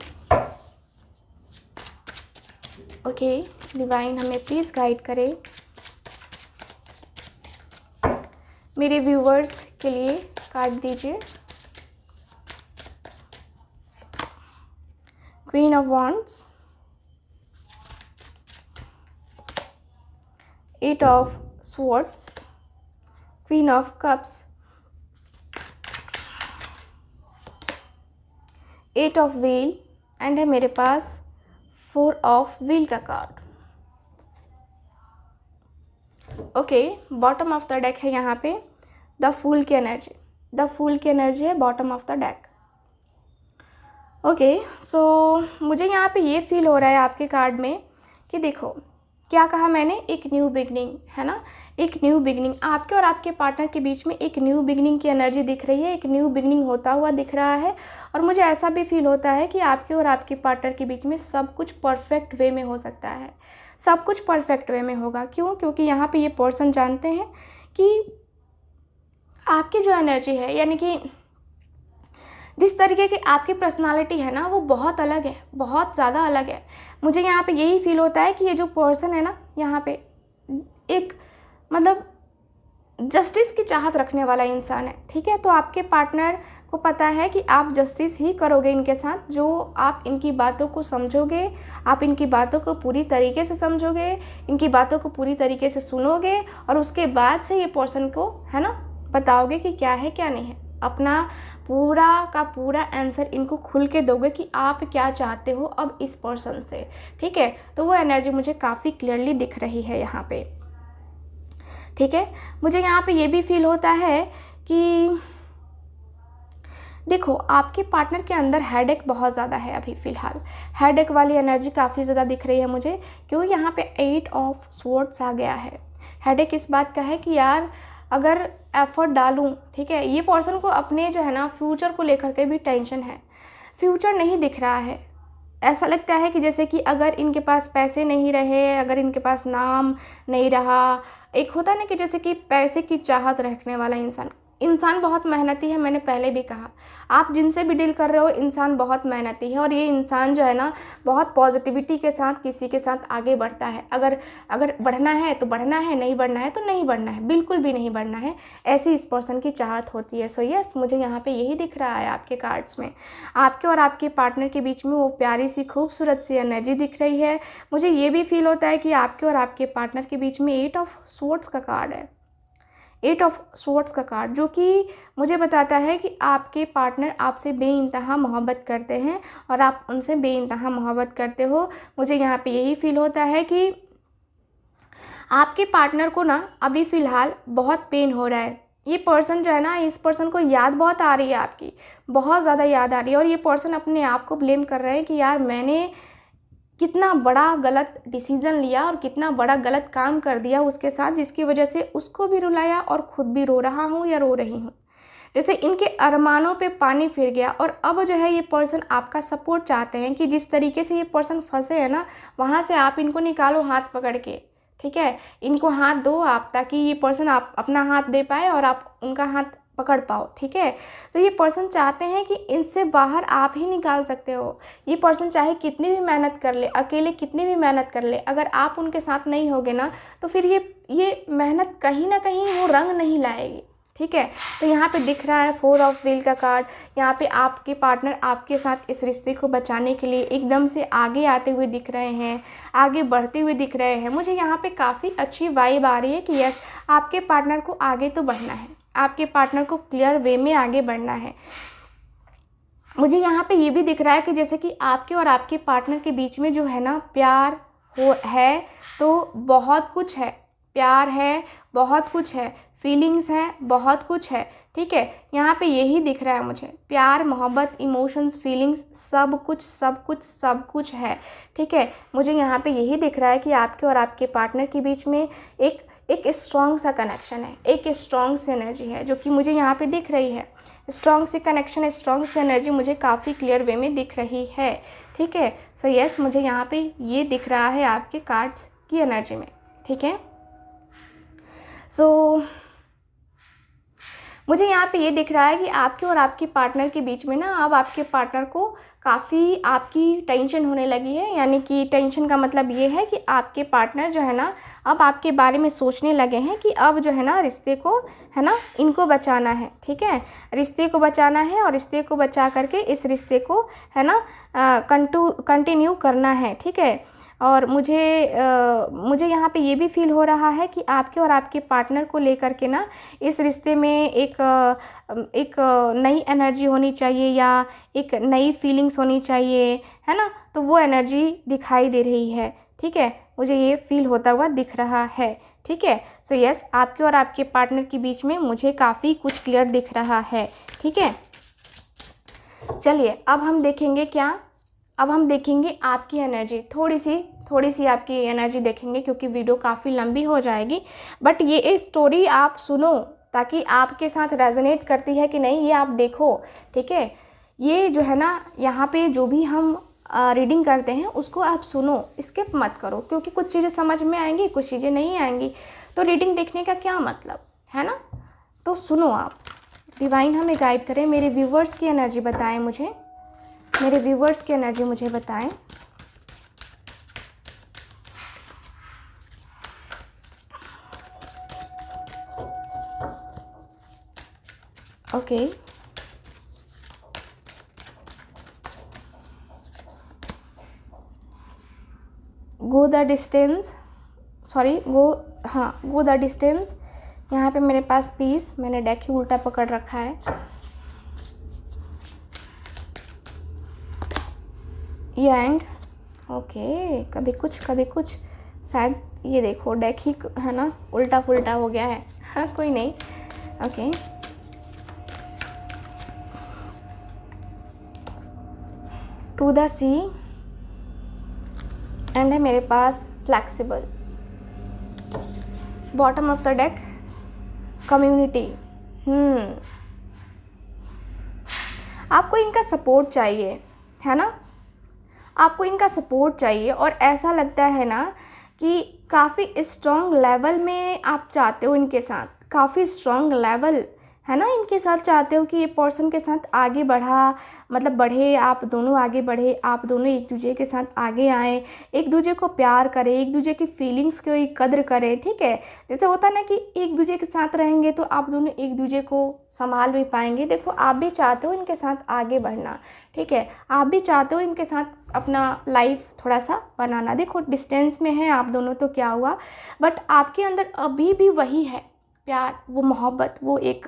ओके, डिवाइन हमें प्लीज़ गाइड करें। मेरे व्यूवर्स के लिए कार्ड दीजिए। Queen of wands, 8 of swords, queen of cups, 8 of wheel and है मेरे पास 4 ऑफ व्हील का card. Okay, bottom of the deck है यहाँ पे द फूल की एनर्जी, द फूल की एनर्जी है bottom of the deck. Okay, so मुझे यहाँ पे ये फील हो रहा है आपके कार्ड में कि देखो क्या कहा मैंने, एक न्यू बिगनिंग, है ना, एक न्यू बिगनिंग आपके और आपके पार्टनर के बीच में एक न्यू बिगनिंग की एनर्जी दिख रही है, एक न्यू बिगनिंग होता हुआ दिख रहा है। और मुझे ऐसा भी फील होता है कि आपके और आपके पार्टनर के बीच में सब कुछ परफेक्ट वे में हो सकता है, सब कुछ परफेक्ट वे में होगा। क्यों? क्योंकि यहाँ पे ये पर्सन जानते हैं कि आपकी जो एनर्जी है, यानी कि जिस तरीके की आपकी पर्सनालिटी है ना, वो बहुत अलग है, बहुत ज़्यादा अलग है। मुझे यहाँ पे यही फील होता है कि ये जो पर्सन है ना, यहाँ पे एक मतलब जस्टिस की चाहत रखने वाला इंसान है, ठीक है। तो आपके पार्टनर को पता है कि आप जस्टिस ही करोगे इनके साथ, जो आप इनकी बातों को समझोगे, आप इनकी बातों को पूरी तरीके से समझोगे, इनकी बातों को पूरी तरीके से सुनोगे और उसके बाद से ये पर्सन को, है ना, बताओगे कि क्या है क्या नहीं है। अपना पूरा का पूरा आंसर इनको खुल के दोगे कि आप क्या चाहते हो अब इस पर्सन से, ठीक है। तो वो एनर्जी मुझे काफ़ी क्लियरली दिख रही है यहाँ पे, ठीक है। मुझे यहाँ पे ये भी फील होता है कि देखो आपके पार्टनर के अंदर हेडेक बहुत ज़्यादा है अभी फ़िलहाल, हेडेक वाली एनर्जी काफ़ी ज़्यादा दिख रही है मुझे, क्योंकि यहाँ पे 8 ऑफ स्वॉर्ड्स आ गया है। हेडेक इस बात का है कि यार अगर एफर्ट डालूं, ठीक है, ये पर्सन को अपने जो है ना फ्यूचर को लेकर के भी टेंशन है, फ्यूचर नहीं दिख रहा है। ऐसा लगता है कि जैसे कि अगर इनके पास पैसे नहीं रहे, अगर इनके पास नाम नहीं रहा, एक होता है ना कि जैसे कि पैसे की चाहत रखने वाला इंसान बहुत मेहनती है। मैंने पहले भी कहा, आप जिनसे भी डील कर रहे हो इंसान बहुत मेहनती है और ये इंसान जो है ना बहुत पॉजिटिविटी के साथ किसी के साथ आगे बढ़ता है। अगर बढ़ना है तो बढ़ना है, नहीं बढ़ना है तो नहीं बढ़ना है, बिल्कुल भी नहीं बढ़ना है, ऐसी इस पर्सन की चाहत होती है। सो यस, मुझे यहाँ पे यही दिख रहा है आपके कार्ड्स में, आपके और आपके पार्टनर के बीच में वो प्यारी सी खूबसूरत सी एनर्जी दिख रही है। मुझे ये भी फील होता है कि आपके और आपके पार्टनर के बीच में 8 ऑफ स्वॉर्ड्स का कार्ड है, 8 ऑफ स्वॉर्ड्स का कार्ड, जो कि मुझे बताता है कि आपके पार्टनर आपसे बेइंतहा मोहब्बत करते हैं और आप उनसे बेइंतहा मोहब्बत करते हो। मुझे यहाँ पे यही फील होता है कि आपके पार्टनर को ना अभी फ़िलहाल बहुत पेन हो रहा है। ये पर्सन जो है ना, इस पर्सन को याद बहुत आ रही है, आपकी बहुत ज़्यादा याद आ रही है और ये पर्सन अपने आप को ब्लेम कर रहे हैं कि यार मैंने कितना बड़ा गलत डिसीज़न लिया और कितना बड़ा गलत काम कर दिया उसके साथ, जिसकी वजह से उसको भी रुलाया और ख़ुद भी रो रहा हूँ या रो रही हूँ। जैसे इनके अरमानों पे पानी फिर गया और अब जो है ये पर्सन आपका सपोर्ट चाहते हैं कि जिस तरीके से ये पर्सन फंसे हैं ना, वहाँ से आप इनको निकालो हाथ पकड़ के, ठीक है। इनको हाथ दो आप, ताकि ये पर्सन आप अपना हाथ दे पाए और आप उनका हाथ पकड़ पाओ, ठीक है। तो ये पर्सन चाहते हैं कि इनसे बाहर आप ही निकाल सकते हो। ये पर्सन चाहे कितनी भी मेहनत कर ले, अकेले कितनी भी मेहनत कर ले, अगर आप उनके साथ नहीं होगे ना तो फिर ये मेहनत कहीं ना कहीं वो रंग नहीं लाएगी, ठीक है। तो यहाँ पे दिख रहा है 4 ऑफ व्हील का कार्ड। यहाँ पे आपके पार्टनर आपके साथ इस रिश्ते को बचाने के लिए एकदम से आगे आते हुए दिख रहे हैं, आगे बढ़ते हुए दिख रहे हैं। मुझे यहाँ पे काफ़ी अच्छी वाइब आ रही है कि यस, आपके पार्टनर को आगे तो बढ़ना है, आपके पार्टनर को क्लियर वे में आगे बढ़ना है। मुझे यहाँ पे ये भी दिख रहा है कि जैसे कि आपके और आपके पार्टनर के बीच में जो है ना प्यार है, तो बहुत कुछ है, प्यार है, बहुत कुछ है, फीलिंग्स है, बहुत कुछ है, ठीक है। यहाँ पे यही दिख रहा है मुझे, प्यार, मोहब्बत, इमोशंस, फीलिंग्स, सब कुछ सब कुछ सब कुछ है, ठीक है। मुझे यहाँ पे यही दिख रहा है कि आपके और आपके पार्टनर के बीच में एक स्ट्रॉन्ग सा कनेक्शन है, एक स्ट्रॉन्ग सी एनर्जी है जो कि मुझे यहाँ पे दिख रही है। स्ट्रॉन्ग सी कनेक्शन, स्ट्रॉन्ग सी एनर्जी मुझे काफ़ी क्लियर वे में दिख रही है, ठीक है। सो यस, मुझे यहाँ पे ये दिख रहा है आपके कार्ड्स की एनर्जी में, ठीक है। सो मुझे यहाँ पे ये दिख रहा है कि आपके और आपके पार्टनर के बीच में ना अब आपके पार्टनर को काफ़ी आपकी टेंशन होने लगी है। यानी कि टेंशन का मतलब ये है कि आपके पार्टनर जो है ना अब आपके बारे में सोचने लगे हैं कि अब जो है ना रिश्ते को है ना इनको बचाना है, ठीक है। रिश्ते को बचाना है और रिश्ते को बचा करके इस रिश्ते को है ना कंटिन्यू करना है, ठीक है। और मुझे यहाँ पे ये भी फील हो रहा है कि आपके और आपके पार्टनर को लेकर के ना इस रिश्ते में एक नई एनर्जी होनी चाहिए या एक नई फीलिंग्स होनी चाहिए, है ना। तो वो एनर्जी दिखाई दे रही है, ठीक है। मुझे ये फील होता हुआ दिख रहा है, ठीक है। सो यस, आपके और आपके पार्टनर के बीच में मुझे काफ़ी कुछ क्लियर दिख रहा है, ठीक है। चलिए अब हम देखेंगे क्या, अब हम देखेंगे आपकी एनर्जी, थोड़ी सी आपकी एनर्जी देखेंगे क्योंकि वीडियो काफ़ी लंबी हो जाएगी। बट ये स्टोरी आप सुनो ताकि आपके साथ रेजोनेट करती है कि नहीं ये आप देखो, ठीक है। ये जो है ना यहाँ पे जो भी हम रीडिंग करते हैं उसको आप सुनो, स्किप मत करो, क्योंकि कुछ चीज़ें समझ में आएंगी, कुछ चीज़ें नहीं आएंगी, तो रीडिंग देखने का क्या मतलब है ना। तो सुनो आप, डिवाइन हमें गाइड करें। मेरे व्यूवर्स की एनर्जी बताएं मुझे, मेरे व्यूवर्स की एनर्जी मुझे बताएं। Okay, go the distance, go the distance. यहाँ पे मेरे पास पीस, मैंने डेक ही उल्टा पकड़ रखा है। यांग, ओके, कभी कुछ शायद ये देखो डेक ही है ना उल्टा फुल्टा हो गया है, हाँ कोई नहीं, ओके। टू द सी एंड है मेरे पास flexible. Bottom of the deck community. आपको इनका सपोर्ट चाहिए, है ना, आपको इनका सपोर्ट चाहिए। और ऐसा लगता है ना कि काफ़ी स्ट्रॉन्ग लेवल में आप चाहते हो इनके साथ, काफ़ी स्ट्रॉन्ग लेवल है ना इनके साथ चाहते हो कि ये पर्सन के साथ आगे बढ़े, आप दोनों आगे बढ़े, आप दोनों एक दूसरे के साथ आगे आए, एक दूसरे को प्यार करें, एक दूसरे की फीलिंग्स की कदर करें, ठीक है। जैसे होता है ना कि एक दूसरे के साथ रहेंगे तो आप दोनों एक दूसरे को संभाल भी पाएंगे। देखो आप भी चाहते हो इनके साथ आगे बढ़ना, ठीक है, आप भी चाहते हो इनके साथ अपना लाइफ थोड़ा सा बनाना। देखो डिस्टेंस में है आप दोनों तो क्या हुआ, बट आपके अंदर अभी भी वही है प्यार, वो मोहब्बत, वो एक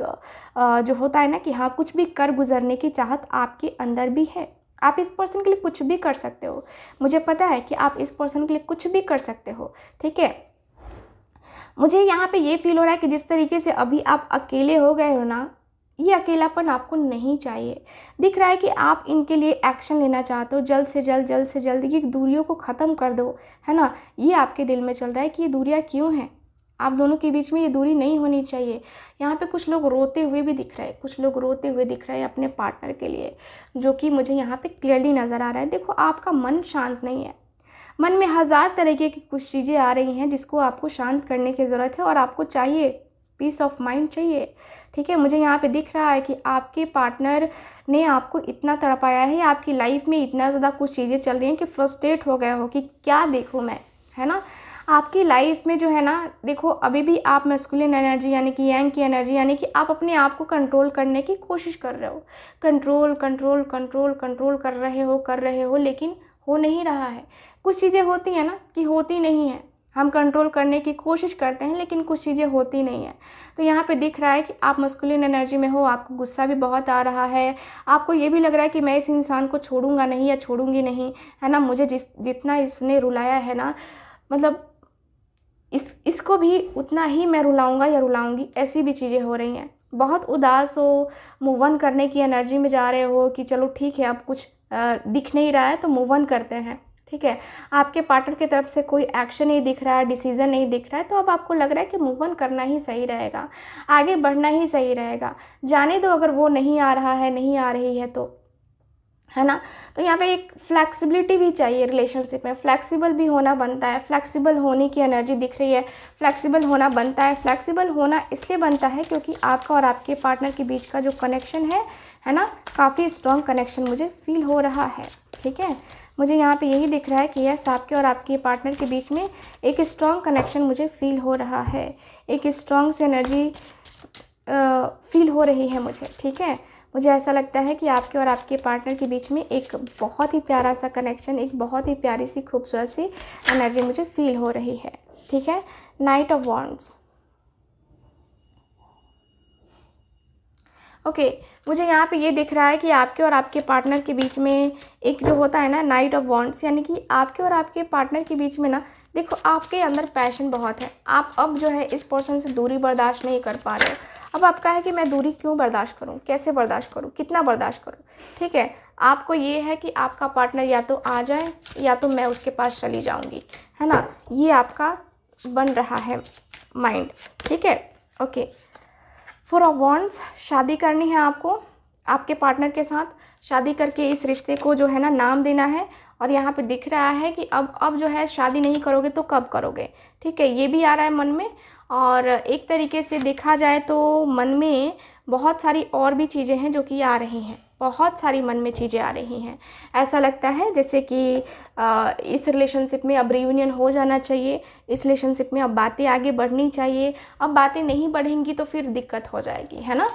जो होता है ना कि हाँ कुछ भी कर गुजरने की चाहत आपके अंदर भी है। आप इस पर्सन के लिए कुछ भी कर सकते हो, मुझे पता है कि आप इस पर्सन के लिए कुछ भी कर सकते हो, ठीक है। मुझे यहाँ पे ये फील हो रहा है कि जिस तरीके से अभी आप अकेले हो गए हो ना, ये अकेलापन आपको नहीं चाहिए। दिख रहा है कि आप इनके लिए एक्शन लेना चाहते हो, जल्द से जल्द ये दूरियों को ख़त्म कर दो, है ना। ये आपके दिल में चल रहा है कि ये दूरियाँ क्यों हैं, आप दोनों के बीच में ये दूरी नहीं होनी चाहिए। यहाँ पे कुछ लोग रोते हुए भी दिख रहे हैं, कुछ लोग रोते हुए दिख रहे हैं अपने पार्टनर के लिए, जो कि मुझे यहाँ पे क्लियरली नज़र आ रहा है। देखो आपका मन शांत नहीं है, मन में हज़ार तरीके की कुछ चीज़ें आ रही हैं जिसको आपको शांत करने की ज़रूरत है, और आपको चाहिए पीस ऑफ माइंड चाहिए, ठीक है। मुझे यहाँ पे दिख रहा है कि आपके पार्टनर ने आपको इतना तड़पाया है, आपकी लाइफ में इतना ज़्यादा कुछ चीज़ें चल रही हैं कि फ्रस्ट्रेट हो गए हो कि क्या देखूँ मैं, है ना। आपकी लाइफ में जो है ना, देखो अभी भी आप मैस्कुलिन एनर्जी यानी कि यांग की एनर्जी, यानी कि आप अपने आप को कंट्रोल करने की कोशिश कर रहे हो, कंट्रोल कंट्रोल कंट्रोल कंट्रोल कर रहे हो, लेकिन हो नहीं रहा है। कुछ चीज़ें होती हैं ना कि होती नहीं है, हम कंट्रोल करने की कोशिश करते हैं लेकिन कुछ चीज़ें होती नहीं हैं। तो यहाँ पे दिख रहा है कि आप मस्कुलिन एनर्जी में हो, आपको गुस्सा भी बहुत आ रहा है, आपको ये भी लग रहा है कि मैं इस इंसान को छोड़ूंगा नहीं या छोड़ूंगी नहीं, है ना। मुझे जितना इसने रुलाया है ना, मतलब इसको भी उतना ही मैं रुलाऊंगा या रुलाऊंगी, ऐसी भी चीज़ें हो रही हैं। बहुत उदास हो, मूव ऑन करने की एनर्जी में जा रहे हो कि चलो ठीक है, अब कुछ दिख नहीं रहा है तो मूव ऑन करते हैं, ठीक है। आपके पार्टनर की तरफ से कोई एक्शन नहीं दिख रहा है, डिसीजन नहीं दिख रहा है, तो अब आपको लग रहा है कि मूव ऑन करना ही सही रहेगा, आगे बढ़ना ही सही रहेगा, जाने दो अगर वो नहीं आ रहा है, नहीं आ रही है तो, है ना। तो यहाँ पे एक फ्लेक्सिबिलिटी भी चाहिए रिलेशनशिप में, फ्लेक्सिबल भी होना बनता है, फ्लेक्सिबल होने की एनर्जी दिख रही है, फ्लेक्सिबल होना बनता है। फ्लेक्सिबल होना इसलिए बनता है क्योंकि आपका और आपके पार्टनर के बीच का जो कनेक्शन है ना, काफ़ी स्ट्रॉन्ग कनेक्शन मुझे फील हो रहा है, ठीक है। मुझे यहाँ पे यही दिख रहा है कि यस, आपके और आपके पार्टनर के बीच में एक स्ट्रॉन्ग कनेक्शन मुझे फील हो रहा है, एक स्ट्रॉन्ग सी एनर्जी फील हो रही है मुझे, ठीक है। मुझे ऐसा लगता है कि आपके और आपके पार्टनर के बीच में एक बहुत ही प्यारा सा कनेक्शन, एक बहुत ही प्यारी सी खूबसूरत सी एनर्जी मुझे फील हो रही है, ठीक है। Night of wands, okay. मुझे यहाँ पे ये दिख रहा है कि आपके और आपके पार्टनर के बीच में एक जो होता है ना नाइट ऑफ वॉन्ड्स, यानी कि आपके और आपके पार्टनर के बीच में ना, देखो आपके अंदर पैशन बहुत है, आप अब जो है इस पर्सन से दूरी बर्दाश्त नहीं कर पा रहे हो। अब आपका है कि मैं दूरी क्यों बर्दाश्त करूं, कैसे बर्दाश्त करूं, कितना बर्दाश्त करूं, ठीक है। आपको ये है कि आपका पार्टनर या तो आ जाए या तो मैं उसके पास चली जाऊंगी, है ना, ये आपका बन रहा है माइंड, ठीक है, ओके। फोर ऑफ वॉन्ड्स, शादी करनी है आपको, आपके पार्टनर के साथ शादी करके इस रिश्ते को जो है ना नाम देना है। और यहाँ पे दिख रहा है कि अब जो है शादी नहीं करोगे तो कब करोगे, ठीक है, ये भी आ रहा है मन में। और एक तरीके से देखा जाए तो मन में बहुत सारी और भी चीज़ें हैं जो कि आ रही हैं, बहुत सारी मन में चीज़ें आ रही हैं। ऐसा लगता है जैसे कि इस रिलेशनशिप में अब रियूनियन हो जाना चाहिए, इस रिलेशनशिप में अब बातें आगे बढ़नी चाहिए, अब बातें नहीं बढ़ेंगी तो फिर दिक्कत हो जाएगी, है ना।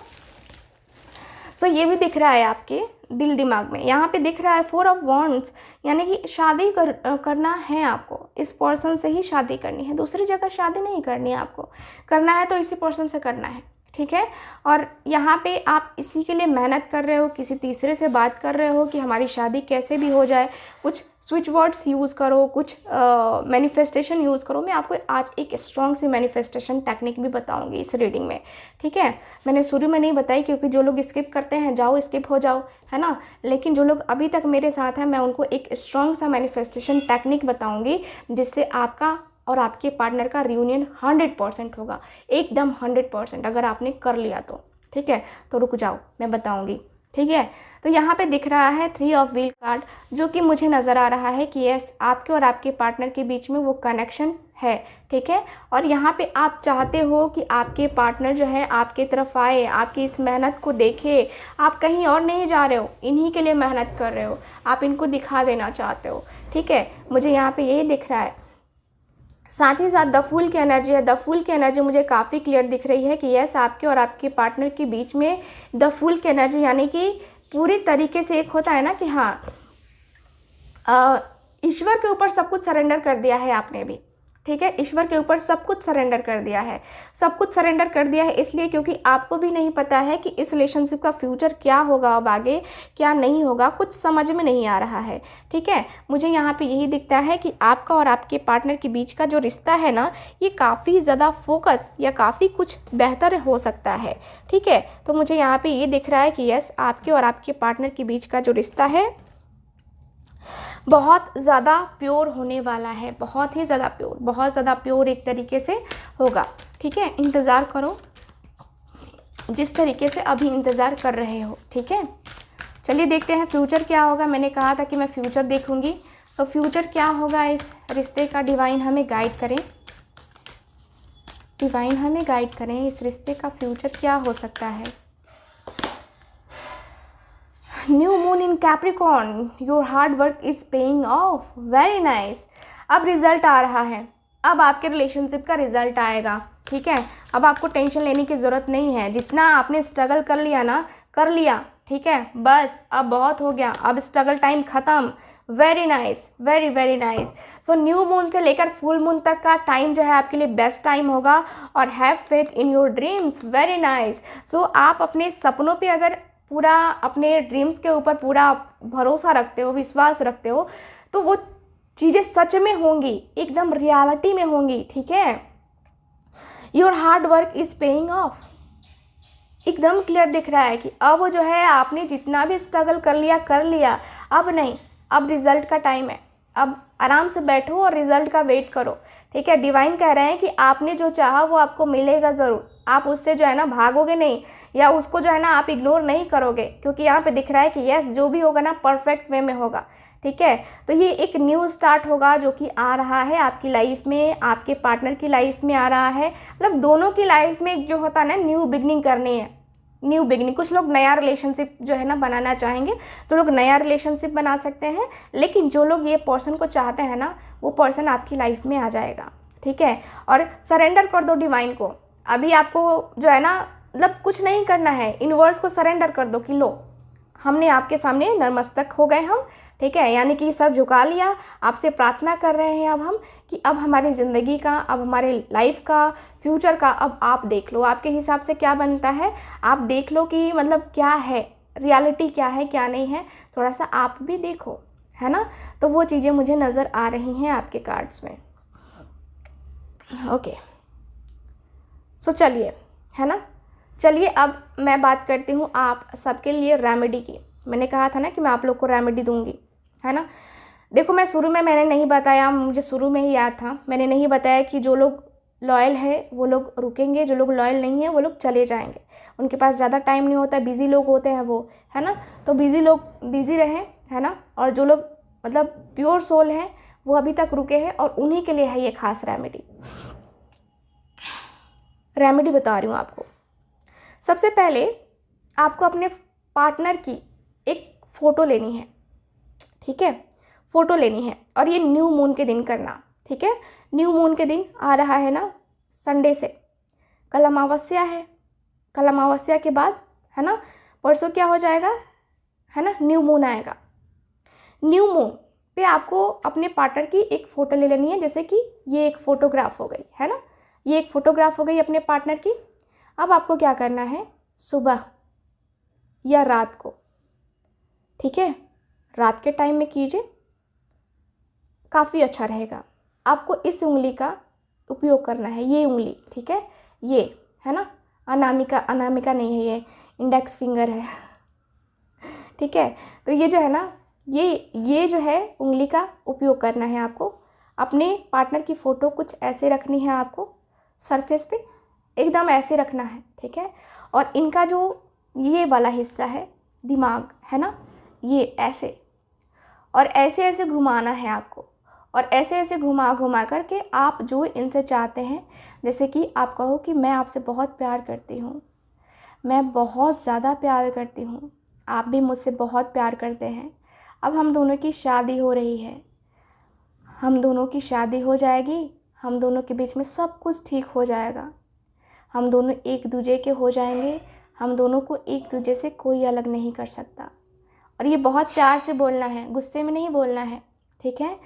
सो ये भी दिख रहा है आपके दिल दिमाग में। यहाँ पे दिख रहा है फोर ऑफ वॉन्ड्स, यानी कि शादी करना है आपको, इस पर्सन से ही शादी करनी है, दूसरी जगह शादी नहीं करनी है आपको, करना है तो इसी पर्सन से करना है, ठीक है। और यहाँ पे आप इसी के लिए मेहनत कर रहे हो, किसी तीसरे से बात कर रहे हो कि हमारी शादी कैसे भी हो जाए, कुछ स्विच वर्ड्स यूज़ करो, कुछ मैनिफेस्टेशन यूज़ करो। मैं आपको आज एक स्ट्रॉन्ग सी मैनिफेस्टेशन टेक्निक भी बताऊंगी इस रीडिंग में, ठीक है। मैंने शुरू में नहीं बताई क्योंकि जो लोग स्किप करते हैं जाओ स्किप हो जाओ, है ना, लेकिन जो लोग अभी तक मेरे साथ हैं मैं उनको एक स्ट्रॉन्ग सा मैनिफेस्टेशन टेक्निक बताऊँगी जिससे आपका और आपके पार्टनर का रियूनियन 100% होगा, एकदम 100%, अगर आपने कर लिया तो, ठीक है। तो रुक जाओ, मैं बताऊंगी, ठीक है। तो यहाँ पे दिख रहा है 3 ऑफ व्हील कार्ड, जो कि मुझे नज़र आ रहा है कि यस, आपके और आपके पार्टनर के बीच में वो कनेक्शन है, ठीक है। और यहाँ पे आप चाहते हो कि आपके पार्टनर जो है आपके तरफ आए, आपकी इस मेहनत को देखे, आप कहीं और नहीं जा रहे हो, इन्हीं के लिए मेहनत कर रहे हो, आप इनको दिखा देना चाहते हो, ठीक है। मुझे यहाँ पे यही दिख रहा है। साथ ही साथ द फूल की एनर्जी है, द फूल की एनर्जी मुझे काफ़ी क्लियर दिख रही है कि यस, आपके और आपके पार्टनर के बीच में द फूल की एनर्जी, यानी कि पूरी तरीके से एक होता है ना कि हाँ, ईश्वर के ऊपर सब कुछ सरेंडर कर दिया है आपने भी, ठीक है। ईश्वर के ऊपर सब कुछ सरेंडर कर दिया है, सब कुछ सरेंडर कर दिया है इसलिए क्योंकि आपको भी नहीं पता है कि इस रिलेशनशिप का फ्यूचर क्या होगा, अब आगे क्या नहीं होगा, कुछ समझ में नहीं आ रहा है, ठीक है। मुझे यहाँ पे यही दिखता है कि आपका और आपके पार्टनर के बीच का जो रिश्ता है ना, ये काफ़ी ज़्यादा फोकस या काफ़ी कुछ बेहतर हो सकता है, ठीक है। तो मुझे यहाँ पर ये दिख रहा है कि यस, आपके और आपके पार्टनर के बीच का जो रिश्ता है बहुत ज़्यादा प्योर होने वाला है, बहुत ही ज़्यादा प्योर, बहुत ज़्यादा प्योर एक तरीके से होगा, ठीक है। इंतज़ार करो जिस तरीके से अभी इंतज़ार कर रहे हो, ठीक है। चलिए देखते हैं फ्यूचर क्या होगा। मैंने कहा था कि मैं फ्यूचर देखूंगी, तो फ्यूचर क्या होगा इस रिश्ते का, डिवाइन हमें गाइड करें। डिवाइन हमें गाइड करें, इस रिश्ते का फ्यूचर क्या हो सकता है। New moon in Capricorn, your hard work is paying off, very nice. अब रिजल्ट आ रहा है, अब आपके रिलेशनशिप का रिजल्ट आएगा, ठीक है। अब आपको टेंशन लेने की ज़रूरत नहीं है, जितना आपने स्ट्रगल कर लिया ना, कर लिया, ठीक है, बस अब बहुत हो गया, अब स्ट्रगल टाइम ख़त्म। Very nice, very very nice. So new moon से लेकर फुल मून तक का टाइम जो है आपके लिए बेस्ट टाइम होगा, और have faith in your dreams, very nice. So आप अपने सपनों पे अगर पूरा, अपने ड्रीम्स के ऊपर पूरा भरोसा रखते हो, विश्वास रखते हो, तो वो चीज़ें सच में होंगी, एकदम रियलिटी में होंगी, ठीक है। Your hard work is paying off, एकदम क्लियर दिख रहा है कि अब जो है आपने जितना भी स्ट्रगल कर लिया, अब नहीं, अब रिज़ल्ट का टाइम है। अब आराम से बैठो और रिज़ल्ट का वेट करो, ठीक है। डिवाइन कह रहे हैं कि आपने जो चाहा वो आपको मिलेगा ज़रूर, आप उससे जो है ना भागोगे नहीं, या उसको जो है ना आप इग्नोर नहीं करोगे, क्योंकि यहाँ पे दिख रहा है कि यस, जो भी होगा ना परफेक्ट वे में होगा, ठीक है। तो ये एक न्यू स्टार्ट होगा जो कि आ रहा है आपकी लाइफ में, आपके पार्टनर की लाइफ में आ रहा है, मतलब दोनों की लाइफ में एक जो होता है ना न्यू बिगनिंग करनी है, न्यू बिगनिंग। कुछ लोग नया रिलेशनशिप जो है ना बनाना चाहेंगे तो लोग नया रिलेशनशिप बना सकते हैं, लेकिन जो लोग ये पर्सन को चाहते हैं ना, वो पर्सन आपकी लाइफ में आ जाएगा, ठीक है। और सरेंडर कर दो डिवाइन को, अभी आपको जो है ना मतलब कुछ नहीं करना है, यूनिवर्स को सरेंडर कर दो कि लो, हमने आपके सामने नतमस्तक हो गए हम, ठीक है, यानी कि सर झुका लिया, आपसे प्रार्थना कर रहे हैं अब हम कि अब हमारी ज़िंदगी का, अब हमारे लाइफ का, फ्यूचर का, अब आप देख लो आपके हिसाब से क्या बनता है, आप देख लो कि मतलब क्या है, रियलिटी क्या है क्या नहीं है, थोड़ा सा आप भी देखो, है ना। तो वो चीज़ें मुझे नज़र आ रही हैं आपके कार्ड्स में, ओके। सो चलिए, है ना, चलिए अब मैं बात करती हूँ आप सबके लिए रेमेडी की। मैंने कहा था ना कि मैं आप लोग को रेमेडी दूंगी, है ना। देखो, मैं शुरू में मैंने नहीं बताया, मुझे शुरू में ही याद था, मैंने नहीं बताया कि जो लोग लॉयल है वो लोग रुकेंगे, जो लोग लॉयल नहीं है वो लोग चले जाएंगे, उनके पास ज़्यादा टाइम नहीं होता, बिज़ी लोग होते हैं वो, है ना। तो बिज़ी लोग बिज़ी रहें, है ना, और जो लोग मतलब प्योर सोल हैं वो अभी तक रुके हैं, और उन्हीं के लिए है ये खास रेमेडी। रेमेडी बता रही हूँ आपको। सबसे पहले आपको अपने पार्टनर की एक फ़ोटो लेनी है, ठीक है, फ़ोटो लेनी है, और ये न्यू मून के दिन करना, ठीक है। न्यू मून के दिन आ रहा है ना संडे से, कल अमावस्या है, कल अमावस्या के बाद, है ना, परसों क्या हो जाएगा, है ना, न्यू मून आएगा। न्यू मून पे आपको अपने पार्टनर की एक फ़ोटो ले लेनी है, जैसे कि ये एक फ़ोटोग्राफ हो गई, है ना, ये एक फ़ोटोग्राफ हो गई अपने पार्टनर की। अब आपको क्या करना है, सुबह या रात को, ठीक है, रात के टाइम में कीजिए, काफ़ी अच्छा रहेगा। आपको इस उंगली का उपयोग करना है, ये उंगली, ठीक है, ये, है ना, अनामिका, अनामिका नहीं है, ये इंडेक्स फिंगर है, ठीक है। तो ये जो है ना, ये जो है उंगली का उपयोग करना है आपको। अपने पार्टनर की फ़ोटो कुछ ऐसे रखनी है आपको, सरफेस पे एकदम ऐसे रखना है, ठीक है। और इनका जो ये वाला हिस्सा है, दिमाग, है ना, ये ऐसे और ऐसे ऐसे घुमाना है आपको, और ऐसे ऐसे घुमा घुमा करके आप जो इनसे चाहते हैं, जैसे कि आप कहो कि मैं आपसे बहुत प्यार करती हूँ, मैं बहुत ज़्यादा प्यार करती हूँ, आप भी मुझसे बहुत प्यार करते हैं, अब हम दोनों की शादी हो रही है, हम दोनों की शादी हो जाएगी, हम दोनों के बीच में सब कुछ ठीक हो जाएगा, हम दोनों एक दूजे के हो जाएंगे, हम दोनों को एक दूजे से कोई अलग नहीं कर सकता। और ये बहुत प्यार से बोलना है, गुस्से में नहीं बोलना है, ठीक है।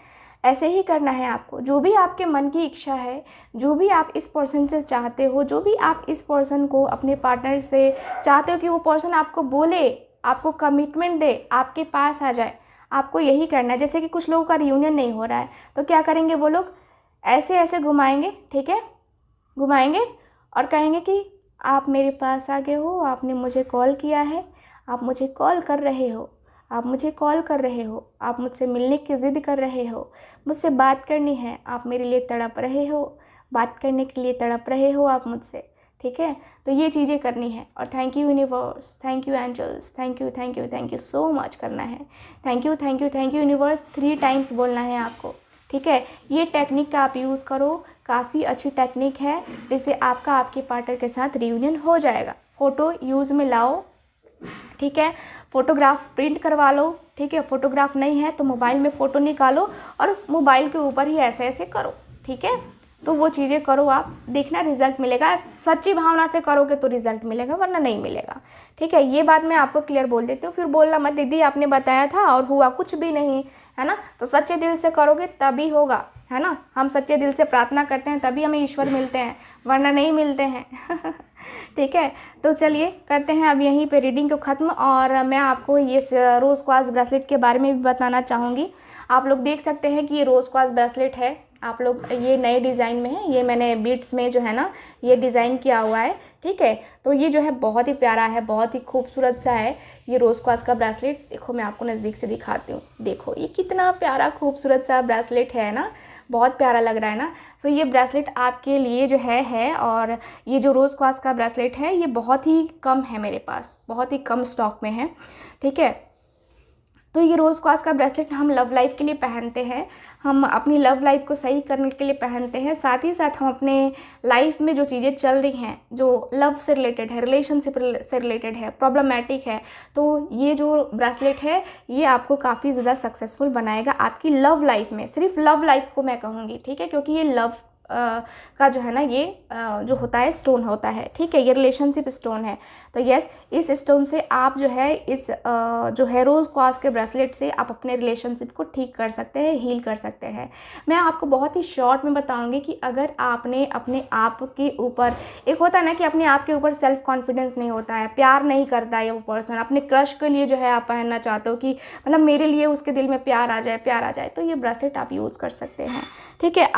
ऐसे ही करना है आपको, जो भी आपके मन की इच्छा है, जो भी आप इस पर्सन से चाहते हो, जो भी आप इस पर्सन को अपने पार्टनर से चाहते हो कि वो पर्सन आपको बोले, आपको कमिटमेंट दे, आपके पास आ जाए, आपको यही करना है। जैसे कि कुछ लोगों का रियूनियन नहीं हो रहा है, तो क्या करेंगे वो लोग, ऐसे ऐसे घुमाएंगे, ठीक है, घुमाएंगे और कहेंगे कि आप मेरे पास आ गए हो, आपने मुझे कॉल किया है, आप मुझे कॉल कर रहे हो, आप मुझे कॉल कर रहे हो, आप मुझसे मिलने की ज़िद कर रहे हो, मुझसे बात करनी है, आप मेरे लिए तड़प रहे हो, बात करने के लिए तड़प रहे हो आप मुझसे, ठीक है। तो ये चीज़ें करनी है। और thank you universe, thank you angels, thank you thank you thank you so much करना है। Thank you thank you thank you universe 3 times बोलना है आपको, ठीक है। ये टेक्निक का आप यूज़ करो, काफ़ी अच्छी टेक्निक है जिससे आपका आपके पार्टनर के साथ रियूनियन हो जाएगा। फ़ोटो यूज़ में लाओ, ठीक है, फ़ोटोग्राफ प्रिंट करवा लो, ठीक है, फ़ोटोग्राफ नहीं है तो मोबाइल में फ़ोटो निकालो और मोबाइल के ऊपर ही ऐसे ऐसे करो, ठीक है। तो वो चीज़ें करो, आप देखना रिज़ल्ट मिलेगा। सच्ची भावना से करोगे तो रिज़ल्ट मिलेगा, वरना नहीं मिलेगा, ठीक है। ये बात मैं आपको क्लियर बोल देती हूँ, फिर बोलना मत दीदी आपने बताया था और हुआ कुछ भी नहीं, है ना। तो सच्चे दिल से करोगे तभी होगा, है ना। हम सच्चे दिल से प्रार्थना करते हैं तभी हमें ईश्वर मिलते हैं, वरना नहीं मिलते हैं ठीक है। तो चलिए करते हैं अब यहीं पे रीडिंग को ख़त्म। और मैं आपको ये रोज़ क्वार्ट्ज ब्रेसलेट के बारे में भी बताना चाहूँगी। आप लोग देख सकते हैं कि ये रोज़ क्वार्ट्ज ब्रेसलेट है, आप लोग ये नए डिज़ाइन में है, ये मैंने बीट्स में जो है ना ये डिज़ाइन किया हुआ है, ठीक है। तो ये जो है बहुत ही प्यारा है, बहुत ही खूबसूरत सा है ये रोज़ क्वार्ट्ज का ब्रेसलेट। देखो मैं आपको नज़दीक से दिखाती हूँ, देखो ये कितना प्यारा खूबसूरत सा ब्रेसलेट है ना, बहुत प्यारा लग रहा है ना। सो ये ब्रेसलेट आपके लिए जो है और ये जो रोज़ क्वार्ट्ज का ब्रेसलेट है ये बहुत ही कम है मेरे पास, बहुत ही कम स्टॉक में है, ठीक है। तो ये रोज़ क्वार्ट्ज का ब्रेसलेट हम लव लाइफ के लिए पहनते हैं, हम अपनी लव लाइफ को सही करने के लिए पहनते हैं। साथ ही साथ हम अपने लाइफ में जो चीज़ें चल रही हैं, जो लव से रिलेटेड है, रिलेशनशिप से रिलेटेड है, प्रॉब्लमैटिक है, तो ये जो ब्रेसलेट है ये आपको काफ़ी ज़्यादा सक्सेसफुल बनाएगा आपकी लव लाइफ में। सिर्फ लव लाइफ को मैं कहूँगी, ठीक है, क्योंकि ये लव का जो है ना ये जो होता है स्टोन होता है, ठीक है, ये रिलेशनशिप स्टोन है। तो यस, इस स्टोन से आप जो है इस जो है रोज़ क्वार्ट्ज के ब्रेसलेट से आप अपने रिलेशनशिप को ठीक कर सकते हैं, हील कर सकते हैं। मैं आपको बहुत ही शॉर्ट में बताऊंगी कि अगर आपने अपने आप के ऊपर, एक होता है ना कि अपने आप के ऊपर सेल्फ कॉन्फिडेंस नहीं होता है, प्यार नहीं करता है वो पर्सन, अपने क्रश के लिए जो है आप पहनना चाहते हो कि मतलब मेरे लिए उसके दिल में प्यार आ जाए, तो ये ब्रेसलेट आप यूज़ कर सकते हैं, ठीक है।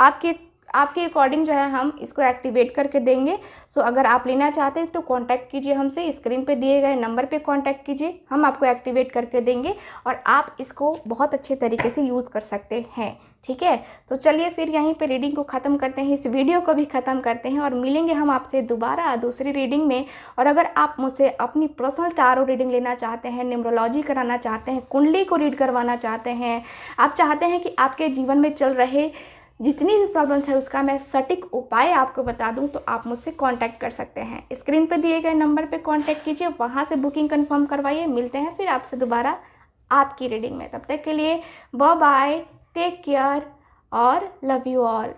आपके अकॉर्डिंग जो है हम इसको एक्टिवेट करके देंगे। सो अगर आप लेना चाहते हैं तो कांटेक्ट कीजिए हमसे, स्क्रीन पे दिए गए नंबर पे कांटेक्ट कीजिए, हम आपको एक्टिवेट करके देंगे और आप इसको बहुत अच्छे तरीके से यूज़ कर सकते हैं, ठीक है। तो चलिए फिर यहीं पे रीडिंग को ख़त्म करते हैं, इस वीडियो को भी ख़त्म करते हैं और मिलेंगे हम आपसे दोबारा दूसरी रीडिंग में। और अगर आप मुझसे अपनी पर्सनल टारो रीडिंग लेना चाहते हैं, न्यूमरोलॉजी कराना चाहते हैं, कुंडली को रीड करवाना चाहते हैं, आप चाहते हैं कि आपके जीवन में चल रहे जितनी भी प्रॉब्लम्स है उसका मैं सटीक उपाय आपको बता दूं, तो आप मुझसे कांटेक्ट कर सकते हैं। स्क्रीन पे दिए गए नंबर पे कांटेक्ट कीजिए, वहां से बुकिंग कंफर्म करवाइए। मिलते हैं फिर आपसे दोबारा आपकी रीडिंग में, तब तक के लिए बाय बाय, टेक केयर और लव यू ऑल।